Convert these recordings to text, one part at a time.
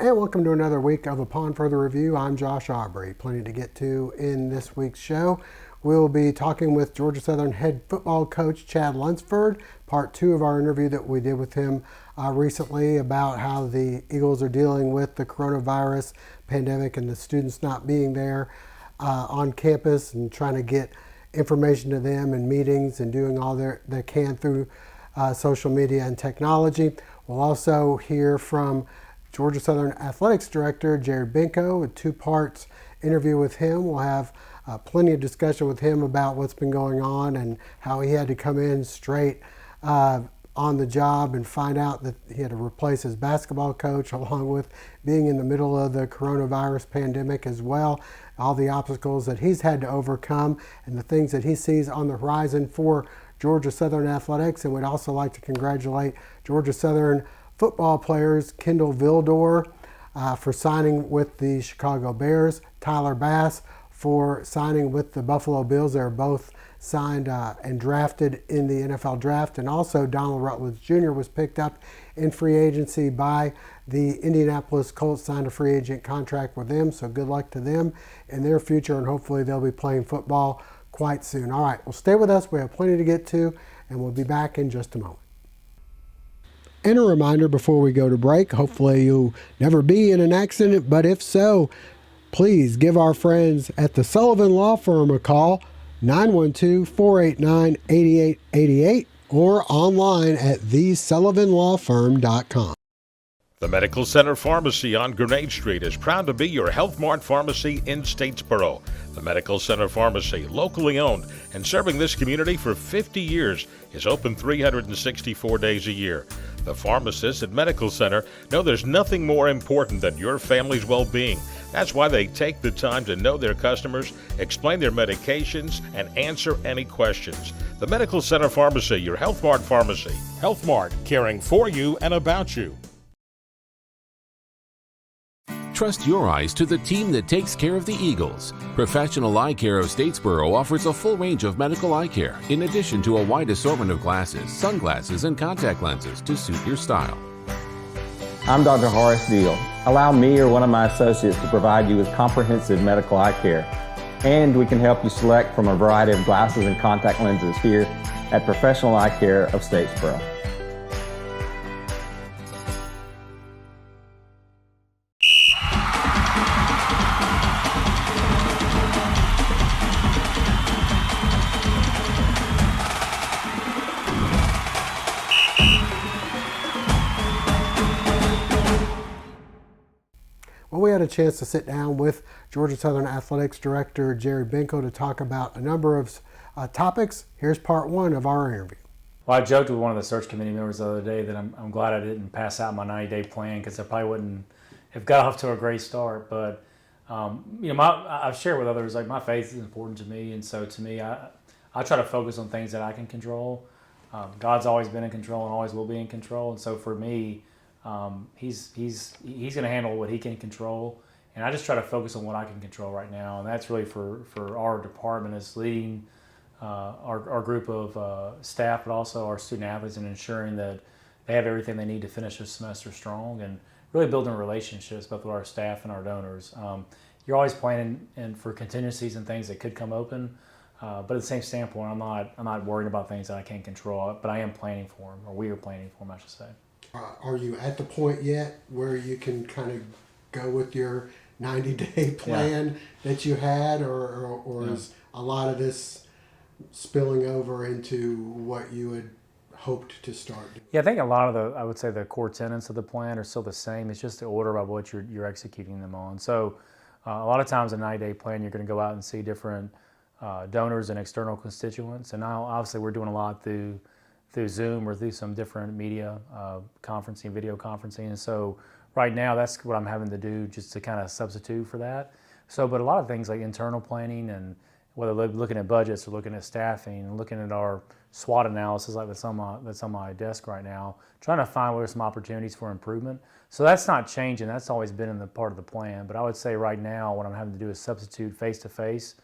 And welcome to another week of Upon Further Review. I'm Josh Aubrey. Plenty to get to in this week's show. We'll be talking with Georgia Southern head football coach Chad Lunsford, part 2 of our interview that we did with him recently about how the Eagles are dealing with the coronavirus pandemic and the students not being there on campus and trying to get information to them in meetings and doing all they can through social media and technology. We'll also hear from Georgia Southern Athletics Director Jared Benko, a 2-part interview with him. We'll have plenty of discussion with him about what's been going on and how he had to come in straight on the job and find out that he had to replace his basketball coach, along with being in the middle of the coronavirus pandemic as well, all the obstacles that he's had to overcome and the things that he sees on the horizon for Georgia Southern Athletics. And we'd also like to congratulate Georgia Southern football players Kindle Vildor for signing with the Chicago Bears, Tyler Bass for signing with the Buffalo Bills. They're both signed and drafted in the NFL draft, and also Donald Rutledge Jr. was picked up in free agency by the Indianapolis Colts, signed a free agent contract with them, so good luck to them in their future, and hopefully they'll be playing football quite soon. All right, well, stay with us. We have plenty to get to, and we'll be back in just a moment. And a reminder before we go to break, hopefully you'll never be in an accident, but if so, please give our friends at the Sullivan Law Firm a call, 912-489-8888, or online at thesullivanlawfirm.com. The Medical Center Pharmacy on Grenade Street is proud to be your Health Mart pharmacy in Statesboro. The Medical Center Pharmacy, locally owned and serving this community for 50 years, is open 364 days a year. The pharmacists at Medical Center know there's nothing more important than your family's well-being. That's why they take the time to know their customers, explain their medications, and answer any questions. The Medical Center Pharmacy, your Health Mart pharmacy. Health Mart, caring for you and about you. Trust your eyes to the team that takes care of the Eagles. Professional Eye Care of Statesboro offers a full range of medical eye care, in addition to a wide assortment of glasses, sunglasses, and contact lenses to suit your style. I'm Dr. Horace Deal. Allow me or one of my associates to provide you with comprehensive medical eye care. And we can help you select from a variety of glasses and contact lenses here at Professional Eye Care of Statesboro. Well, we had a chance to sit down with Georgia Southern Athletics Director Jerry Benko to talk about a number of topics. Here's part 1 of our interview. Well, I joked with one of the search committee members the other day that I'm glad I didn't pass out my 90-day plan, because I probably wouldn't have got off to a great start. But I've shared with others, like, my faith is important to me, and so to me, I try to focus on things that I can control. God's always been in control and always will be in control, and so for me, he's going to handle what he can control, and I just try to focus on what I can control right now, and that's really for our department is leading our group of staff, but also our student athletes, and ensuring that they have everything they need to finish this semester strong, and really building relationships both with our staff and our donors. You're always planning for contingencies and things that could come open, but at the same standpoint, I'm not worried about things that I can't control, but I am planning for them, or we are planning for them, I should say. Are you at the point yet where you can kind of go with your 90-day plan that you had, or is a lot of this spilling over into what you had hoped to start? Yeah, I think a lot of I would say the core tenets of the plan are still the same. It's just the order by what you're executing them on. So a lot of times a 90-day plan, you're going to go out and see different donors and external constituents. And now obviously we're doing a lot through Zoom or through some different media conferencing, video conferencing. And so right now that's what I'm having to do, just to kind of substitute for that. So, but a lot of things like internal planning, and whether looking at budgets or looking at staffing and looking at our SWOT analysis like that's on my desk right now, trying to find where there's some opportunities for improvement. So that's not changing. That's always been in the part of the plan. But I would say right now what I'm having to do is substitute face-to-face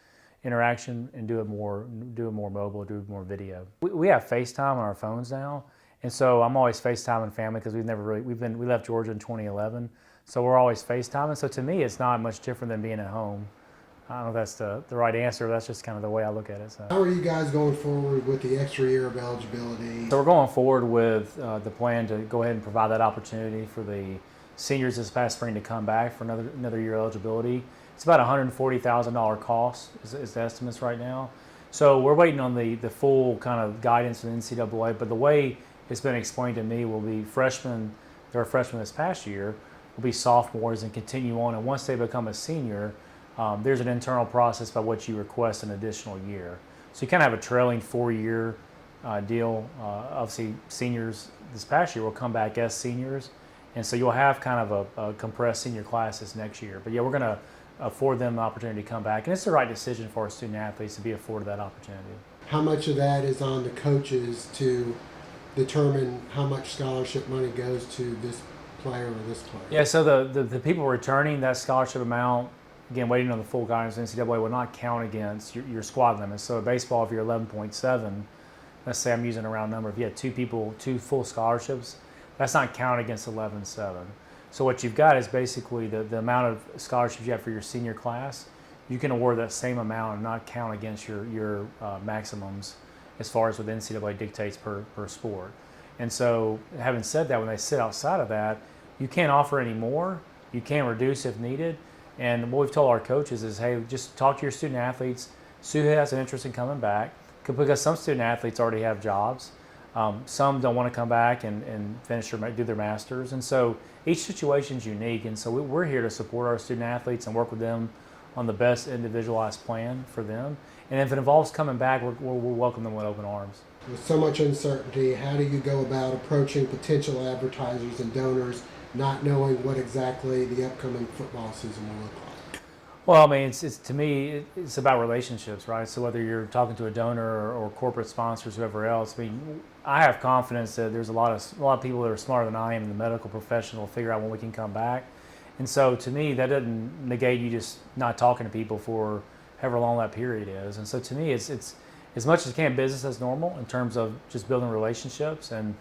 interaction and do it more mobile, do more video. We have FaceTime on our phones now, and so I'm always FaceTiming family, because we left Georgia in 2011. So we're always FaceTiming. So to me, it's not much different than being at home. I don't know if that's the right answer. But that's just kind of the way I look at it. So. How are you guys going forward with the extra year of eligibility? So we're going forward with the plan to go ahead and provide that opportunity for the seniors this past spring to come back for another year eligibility. It's about $140,000 cost is the estimates right now. So we're waiting on the full kind of guidance from the NCAA, but the way it's been explained to me will be freshmen, they're freshmen this past year, will be sophomores and continue on. And once they become a senior, there's an internal process by which you request an additional year. So you kind of have a trailing 4-year deal. Obviously, seniors this past year will come back as seniors, and so you'll have kind of a compressed senior classes next year. But yeah, we're going to afford them the opportunity to come back, and it's the right decision for our student athletes to be afforded that opportunity. How much of that is on the coaches to determine how much scholarship money goes to this player or this player? Yeah, so the people returning that scholarship amount, again, waiting on the full guidance of the NCAA, will not count against your squad limits. So baseball, if you're 11.7, let's say I'm using a round number, if you had two full scholarships, that's not counted against 11.7. So what you've got is basically the amount of scholarships you have for your senior class. You can award that same amount and not count against your maximums as far as what the NCAA dictates per sport. And so having said that, when they sit outside of that, you can't offer any more. You can reduce if needed. And what we've told our coaches is, hey, just talk to your student athletes, see who has an interest in coming back, because some student athletes already have jobs. Some don't want to come back and do their masters. And so each situation is unique. And so we're here to support our student athletes and work with them on the best individualized plan for them. And if it involves coming back, we'll welcome them with open arms. With so much uncertainty, how do you go about approaching potential advertisers and donors, not knowing what exactly the upcoming football season will look like? Well, I mean, it's to me, it's about relationships, right? So whether you're talking to a donor or corporate sponsors, whoever else, I mean, I have confidence that there's a lot of people that are smarter than I am in the medical profession will figure out when we can come back. And so to me, that doesn't negate you just not talking to people for however long that period is. And so to me, it's as much as can business as normal in terms of just building relationships. And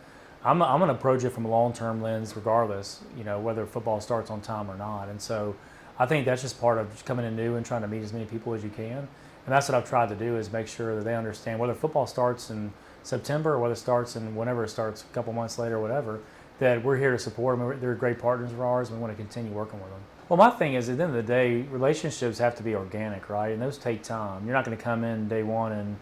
I'm going to approach it from a long-term lens regardless, whether football starts on time or not. And so I think that's just part of just coming in new and trying to meet as many people as you can. And that's what I've tried to do, is make sure that they understand whether football starts in September or whether it starts in whenever it starts, a couple months later or whatever, that we're here to support them. They're great partners of ours, and we want to continue working with them. Well, my thing is, at the end of the day, relationships have to be organic, right? And those take time. You're not going to come in day one and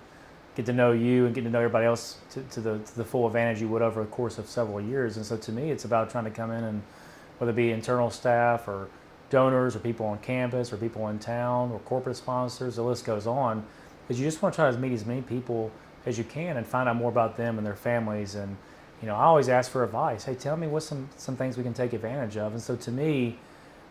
get to know you and get to know everybody else to the full advantage you would over the course of several years. And so to me, it's about trying to come in and, whether it be internal staff or donors or people on campus or people in town or corporate sponsors, the list goes on, is you just want to try to meet as many people as you can and find out more about them and their families. And I always ask for advice. Hey, tell me what's some things we can take advantage of. And so to me,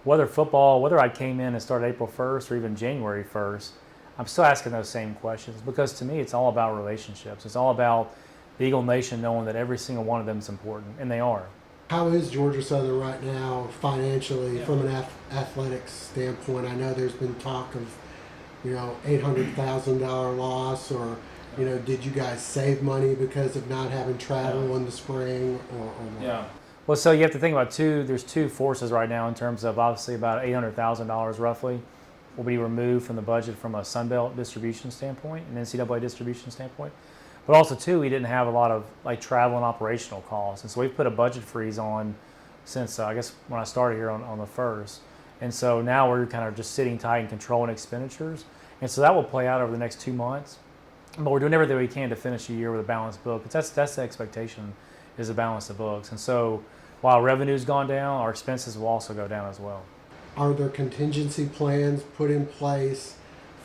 whether I came in and started April 1st or even January 1st, I'm still asking those same questions, because to me it's all about relationships. It's all about the Eagle Nation knowing that every single one of them is important, and they are. How is Georgia Southern right now financially from an athletics standpoint? I know there's been talk of, $800,000 loss, or, did you guys save money because of not having travel in the spring, or what? Yeah. Well, so you have to think about there's two forces right now in terms of, obviously, about $800,000 roughly will be removed from the budget from a Sunbelt distribution standpoint, an NCAA distribution standpoint. But also, too, we didn't have a lot of travel and operational costs. And so we've put a budget freeze on since, I guess, when I started here on the 1st. And so now we're kind of just sitting tight and controlling expenditures. And so that will play out over the next 2 months. But we're doing everything we can to finish the year with a balanced book. That's the expectation, is a balance of books. And so while revenue's gone down, our expenses will also go down as well. Are there contingency plans put in place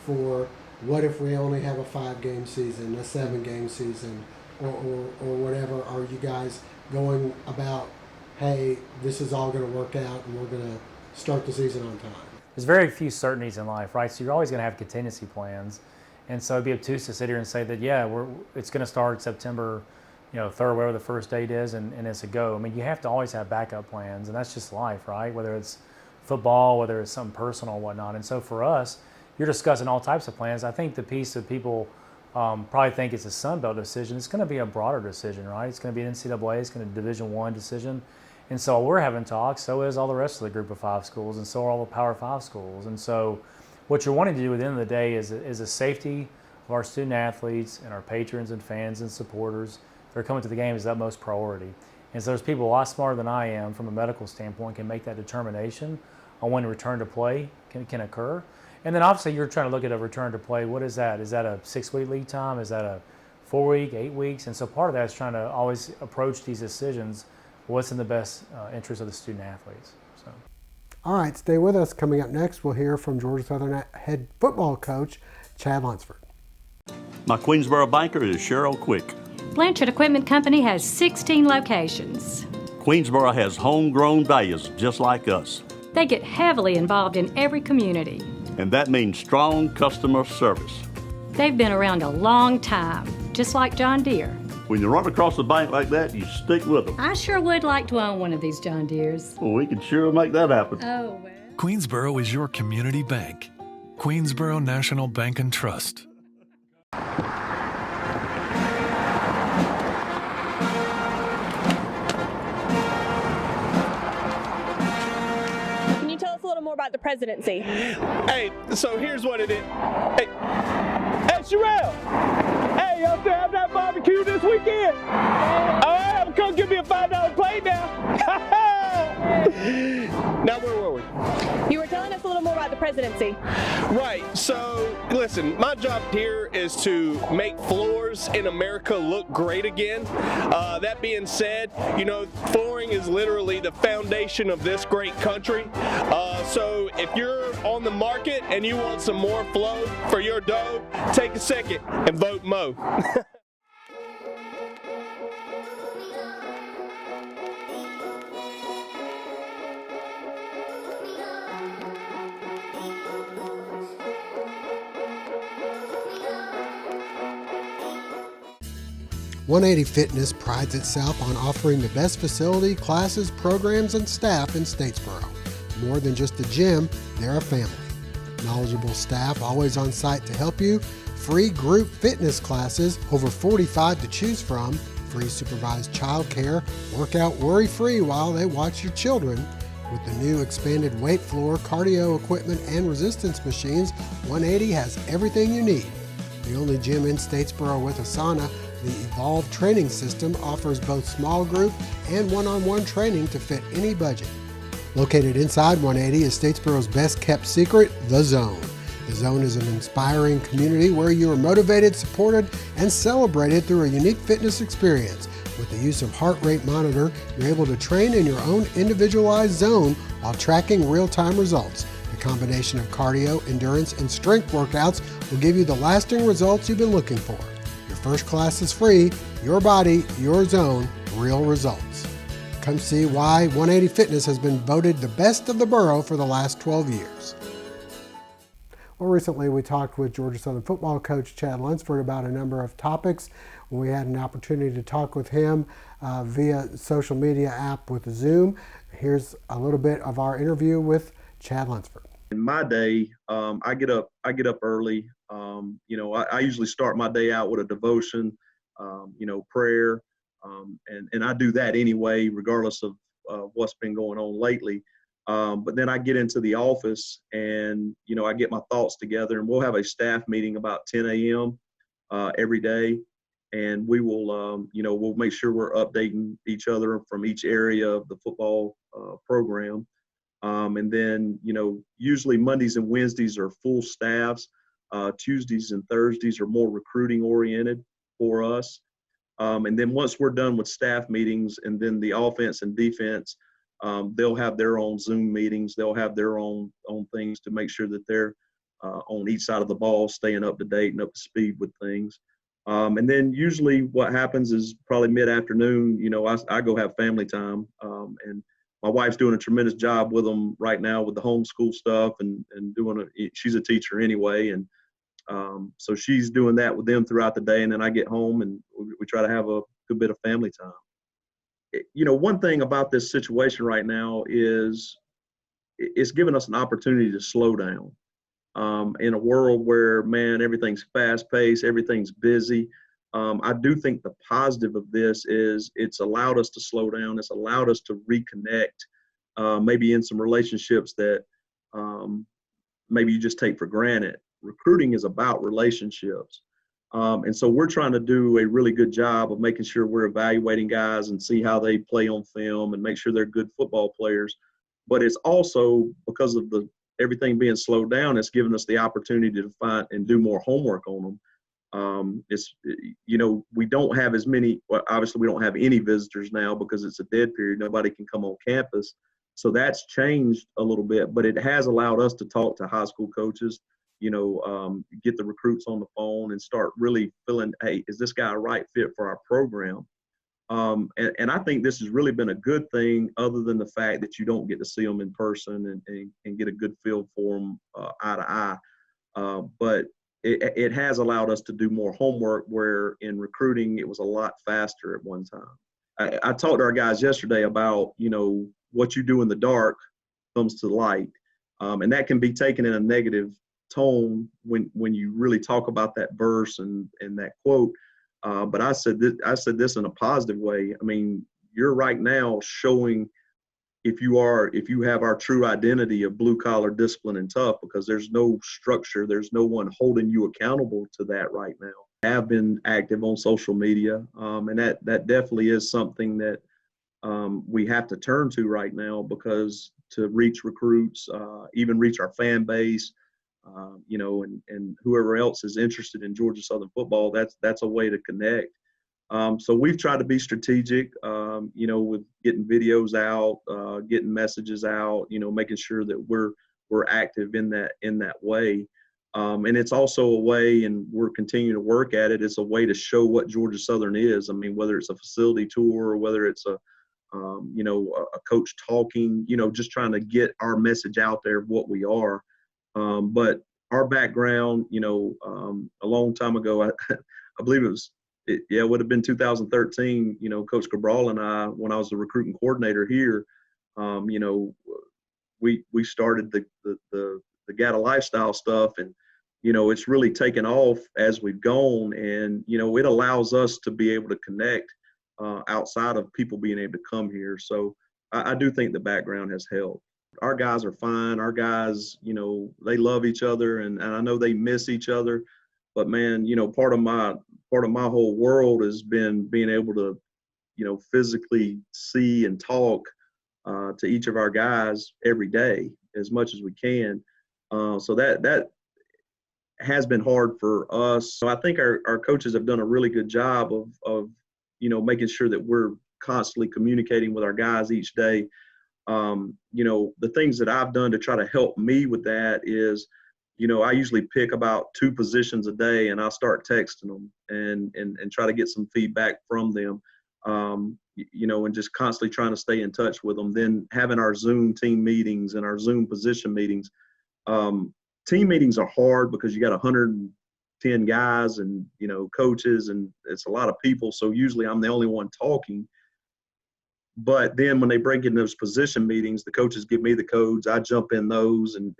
for what if we only have a 5-game season, a 7-game season, or whatever? Are you guys going about, hey, this is all going to work out and we're going to start the season on time? There's very few certainties in life, right? So you're always going to have contingency plans. And so it'd be obtuse to sit here and say that, it's going to start September 3rd, whatever the first date is, and it's a go. I mean, you have to always have backup plans, and that's just life, right? Whether it's football, whether it's something personal or whatnot. And so for us, you're discussing all types of plans. I think the piece that people probably think it's a Sunbelt decision, it's going to be a broader decision, right? It's going to be an NCAA, it's going to be a Division I decision. And so we're having talks, so is all the rest of the group of 5 schools, and so are all the Power 5 schools. And so what you're wanting to do at the end of the day is the safety of our student athletes and our patrons and fans and supporters that are coming to the game is the utmost priority. And so there's people a lot smarter than I am from a medical standpoint can make that determination on when return to play can occur. And then obviously you're trying to look at a return to play. What is that? Is that a 6-week lead time? Is that a 4-week, 8 weeks? And so part of that is trying to always approach these decisions, what's in the best interest of the student athletes. So. All right, stay with us. Coming up next, we'll hear from Georgia Southern head football coach Chad Lunsford. My Queensboro banker is Cheryl Quick. Blanchard Equipment Company has 16 locations. Queensboro has homegrown values just like us. They get heavily involved in every community. And that means strong customer service. They've been around a long time, just like John Deere. When you run across the bank like that, you stick with them. I sure would like to own one of these John Deeres. Well, we can sure make that happen. Oh, well. Queensboro is your community bank. Queensboro National Bank and Trust. Can you tell us a little more about the presidency? Hey, so here's what it is. Hey, Sherelle! Hey, y'all still have that barbecue this weekend? All right, come give me a $5 plate now. Now, where were we? You were telling us a little more about the presidency. Right, so listen, my job here is to make floors in America look great again. That being said, you know, flooring is literally the foundation of this great country. So if you're on the market and you want some more flow for your dough, take a second and vote Mo. 180 Fitness prides itself on offering the best facility, classes, programs, and staff in Statesboro. More than just a gym, they're a family. Knowledgeable staff always on site to help you, free group fitness classes, over 45 to choose from, free supervised childcare, work out worry-free while they watch your children. With the new expanded weight floor, cardio equipment, and resistance machines, 180 has everything you need. The only gym in Statesboro with a sauna, the Evolve training system offers both small group and one-on-one training to fit any budget. Located inside 180 is Statesboro's best kept secret, The Zone. The Zone is an inspiring community where you are motivated, supported, and celebrated through a unique fitness experience. With the use of heart rate monitor, you're able to train in your own individualized zone while tracking real-time results. The combination of cardio, endurance, and strength workouts will give you the lasting results you've been looking for. Your first class is free. Your body, your zone, real results. Come see why 180 Fitness has been voted the best of the borough for the last 12 years. Well, recently we talked with Georgia Southern football coach Chad Lunsford about a number of topics. We had an opportunity to talk with him via social media app with Zoom. Here's a little bit of our interview with Chad Lunsford. In my day, I get up early. I usually start my day out with a devotion, prayer, and I do that anyway, regardless of what's been going on lately. But then I get into the office and, I get my thoughts together, and we'll have a staff meeting about 10 a.m. Every day. And we will, we'll make sure we're updating each other from each area of the football program. And then, usually Mondays and Wednesdays are full staffs. Tuesdays and Thursdays are more recruiting oriented for us. And then once we're done with staff meetings, and then the offense and defense, they'll have their own Zoom meetings. They'll have their own things to make sure that they're on each side of the ball, staying up to date and up to speed with things. And then usually what happens is probably mid-afternoon, I go have family time. And my wife's doing a tremendous job with them right now with the homeschool stuff and she's a teacher anyway. And so she's doing that with them throughout the day. And then I get home and we try to have a good bit of family time. One thing about this situation right now is it's given us an opportunity to slow down. In a world where, man, everything's fast-paced, everything's busy. I do think the positive of this is it's allowed us to slow down. It's allowed us to reconnect, maybe in some relationships that maybe you just take for granted. Recruiting is about relationships. And so we're trying to do a really good job of making sure we're evaluating guys and see how they play on film and make sure they're good football players. But it's also because of everything being slowed down, it's given us the opportunity to find and do more homework on them. We don't have as many, well, obviously we don't have any visitors now because it's a dead period. Nobody can come on campus. So that's changed a little bit, but it has allowed us to talk to high school coaches, get the recruits on the phone and start really feeling, hey, is this guy a right fit for our program? And I think this has really been a good thing, other than the fact that you don't get to see them in person and get a good feel for them eye to eye. But it has allowed us to do more homework, where in recruiting it was a lot faster at one time. I talked to our guys yesterday about, what you do in the dark comes to light. And that can be taken in a negative tone when you really talk about that verse and that quote. But I said this in a positive way. I mean, you're right now showing if you have our true identity of blue collar, discipline, and tough, because there's no structure, there's no one holding you accountable to that right now. I have been active on social media, and that definitely is something that we have to turn to right now, because to reach recruits, even reach our fan base, and whoever else is interested in Georgia Southern football, that's a way to connect. So we've tried to be strategic, with getting videos out, getting messages out, making sure that we're active in that way. And it's also a way, and we're continuing to work at it, it's a way to show what Georgia Southern is. I mean, whether it's a facility tour or whether it's a coach talking, just trying to get our message out there of what we are. But our background, a long time ago, I believe it would have been 2013, Coach Cabral and I, when I was the recruiting coordinator here, we started the Gata lifestyle stuff, and, it's really taken off as we've gone, and, it allows us to be able to connect outside of people being able to come here. So I do think the background has helped. Our guys are fine. Our guys, they love each other, and I know they miss each other. But man, part of my whole world has been being able to, physically see and talk to each of our guys every day as much as we can. So that has been hard for us. So I think our coaches have done a really good job of making sure that we're constantly communicating with our guys each day. The things that I've done to try to help me with that is, I usually pick about 2 positions a day, and I'll start texting them and try to get some feedback from them, and just constantly trying to stay in touch with them. Then having our Zoom team meetings and our Zoom position meetings. Team meetings are hard because you got 110 guys and, coaches, and it's a lot of people. So usually I'm the only one talking. But then when they break in those position meetings, the coaches give me the codes. I jump in those and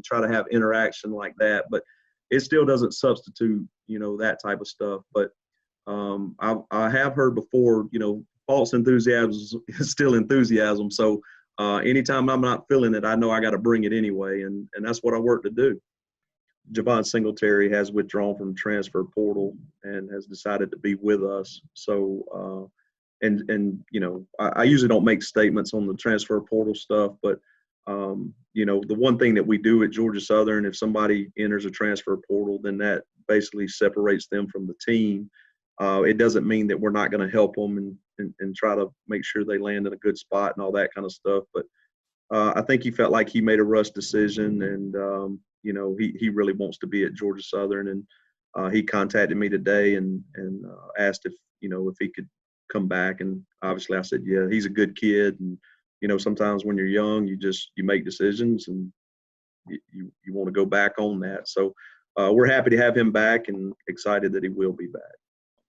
try to have interaction like that. But it still doesn't substitute, that type of stuff. But I have heard before, false enthusiasm is still enthusiasm. So anytime I'm not feeling it, I know I got to bring it anyway. And that's what I work to do. Javon Singletary has withdrawn from the transfer portal and has decided to be with us. So, I usually don't make statements on the transfer portal stuff, but, the one thing that we do at Georgia Southern, if somebody enters a transfer portal, then that basically separates them from the team. It doesn't mean that we're not going to help them and try to make sure they land in a good spot and all that kind of stuff. But I think he felt like he made a rush decision, and, he really wants to be at Georgia Southern. And he contacted me today and asked if he could come back. And obviously I said, yeah, he's a good kid. And, sometimes when you're young, you make decisions and you want to go back on that. So we're happy to have him back and excited that he will be back.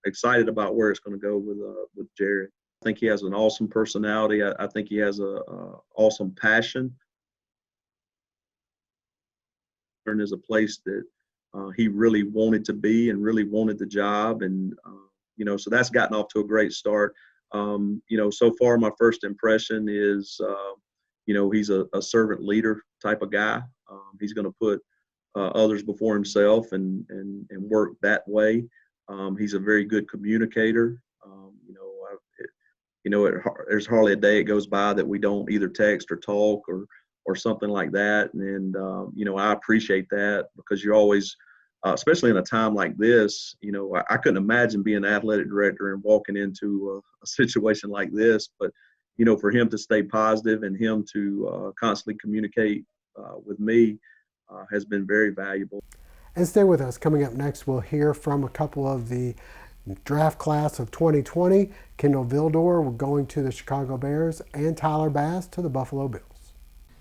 Excited about where it's going to go with Jared. I think he has an awesome personality. I think he has a awesome passion. And is a place that he really wanted to be and really wanted the job. And So that's gotten off to a great start. So far my first impression is, he's a servant leader type of guy. He's going to put others before himself and work that way. He's a very good communicator. There's hardly a day it goes by that we don't either text or talk or something like that. And I appreciate that, because you're always, especially in a time like this, I couldn't imagine being an athletic director and walking into a situation like this. But, for him to stay positive and him to constantly communicate with me has been very valuable. And stay with us. Coming up next, we'll hear from a couple of the draft class of 2020. Kindle Vildor going to the Chicago Bears, and Tyler Bass to the Buffalo Bills.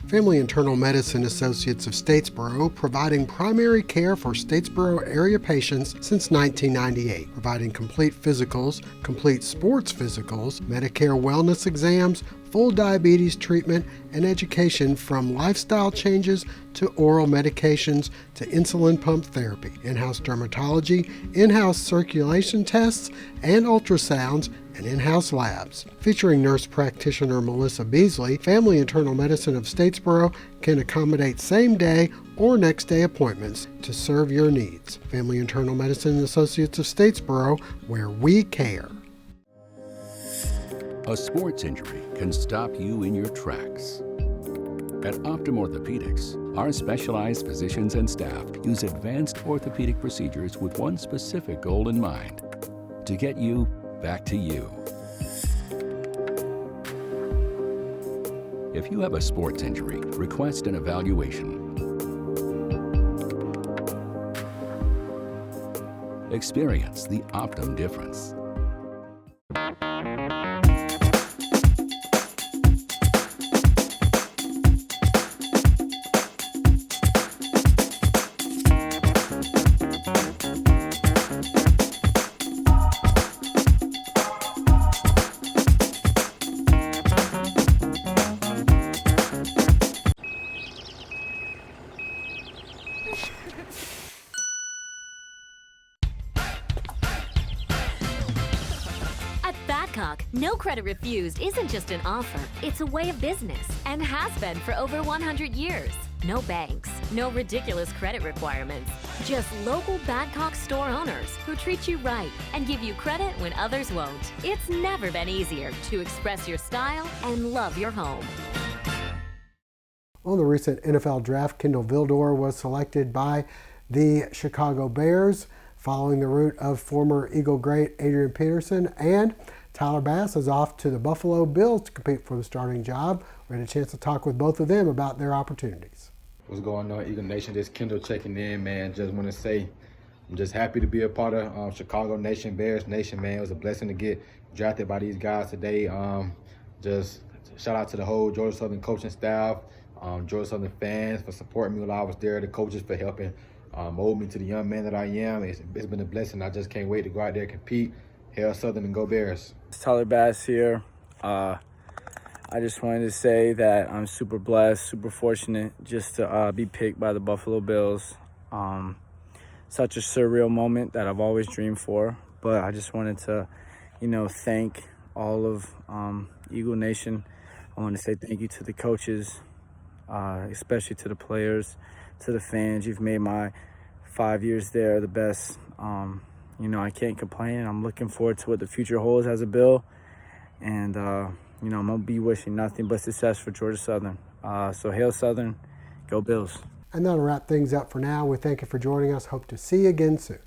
Family Internal Medicine Associates of Statesboro, providing primary care for Statesboro area patients since 1998, providing complete physicals, complete sports physicals, Medicare wellness exams, full diabetes treatment, and education from lifestyle changes to oral medications to insulin pump therapy, in-house dermatology, in-house circulation tests, and ultrasounds, and in-house labs. Featuring nurse practitioner Melissa Beasley, Family Internal Medicine of Statesboro can accommodate same-day or next-day appointments to serve your needs. Family Internal Medicine Associates of Statesboro, where we care. A sports injury can stop you in your tracks. At Optum Orthopedics, our specialized physicians and staff use advanced orthopedic procedures with one specific goal in mind: to get you back to you. If you have a sports injury, request an evaluation. Experience the Optum difference. No credit refused isn't just an offer, it's a way of business and has been for over 100 years. No banks, no ridiculous credit requirements, just local Badcock store owners who treat you right and give you credit when others won't. It's never been easier to express your style and love your home. On the recent NFL draft, Kindle Vildor was selected by the Chicago Bears, following the route of former Eagle great Adrian Peterson, and Tyler Bass is off to the Buffalo Bills to compete for the starting job. We had a chance to talk with both of them about their opportunities. What's going on, Eagle Nation? This Kindle checking in, man. Just want to say I'm just happy to be a part of Chicago Nation, Bears Nation, man. It was a blessing to get drafted by these guys today. Just shout out to the whole Georgia Southern coaching staff, Georgia Southern fans for supporting me while I was there, the coaches for helping mold me to the young man that I am. It's been a blessing. I just can't wait to go out there and compete. Hail Southern and go Bears. It's Tyler Bass here. I just wanted to say that I'm super blessed, super fortunate just to be picked by the Buffalo Bills. Such a surreal moment that I've always dreamed for. But I just wanted to, thank all of Eagle Nation. I want to say thank you to the coaches, especially to the players, to the fans. You've made my 5 years there the best. I can't complain. I'm looking forward to what the future holds as a Bill. And, I'm going to be wishing nothing but success for Georgia Southern. So hail Southern, go Bills. And that'll wrap things up for now. We thank you for joining us. Hope to see you again soon.